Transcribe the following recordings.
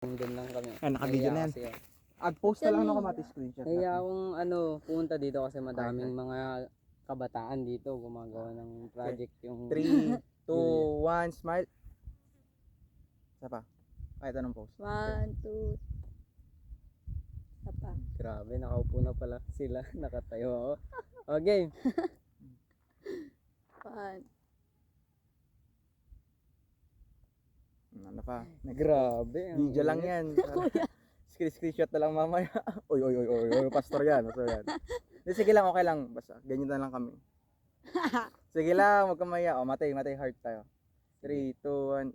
Doon lang kami. Naka-video na yan. Kasi, Ad-post na lang ako mati screenshot. kaya akong pumunta dito kasi madaming mga kabataan dito gumagawa ng project yung 3, 2, 1, smile. Isa pa. Kahit anong post. 1, 2. Apa. Grabe, nakaupo na pala sila. Nakatayo ako. Okay. 1. Ano pa? Grabe. ang Video lang init. yan. Screenshot na lang mamaya. Oy, pastor yan. Hindi, sige lang, okay lang. Basta, ganyan na lang kami. Sige lang, huwag kang maya. O, matay heart tayo. 3, 2, 1.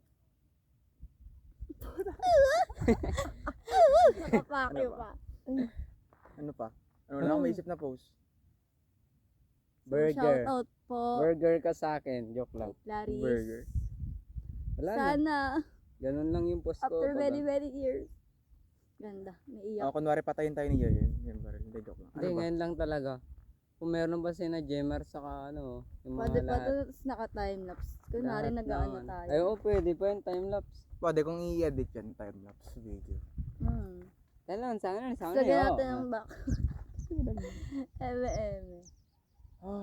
Kapakyo pa. Ano pa? Ano lang maisip na post? Burger. Shout out po. Burger ka sa akin. Joke lang. Clarice. Burger. Wala na. Sana. Ganun lang yung post ko. After pag- many years. Ganda. Naiyak. Kunwari patayin tayo ni Yoyen. Yan ba rin? Hindi, joke lang. Hindi, Ano ba? ngayon lang talaga. Kung meron ba sina Jemer saka yung Pwede mga pa lahat. tapos naka-timelapse. Kunwari lahat nag-ano naman. tayo. Ay, oo, pwede pa yung timelapse. Pwede kung i-edit yan, time-lapse video. Kailangan sana Lagyan oo. natin ng back. Eme.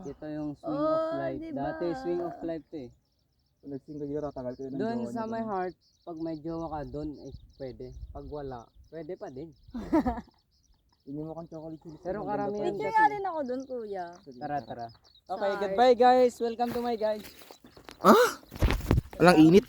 Ito yung swing Oh, of life. diba? Dati swing of life to eh. Kung nag-single yun, tatagal kayo ng Doon jowa sa niyo. my heart, pag may jowa ka doon, pwede. Pag wala, pwede pa din. Yun yung mukhang chocolate chili. Pero Maganda karamihan pa. Picture kasi. nga din ako dun, kuya. Tara. Okay, Sorry. goodbye guys. Welcome to my guys. Walang init.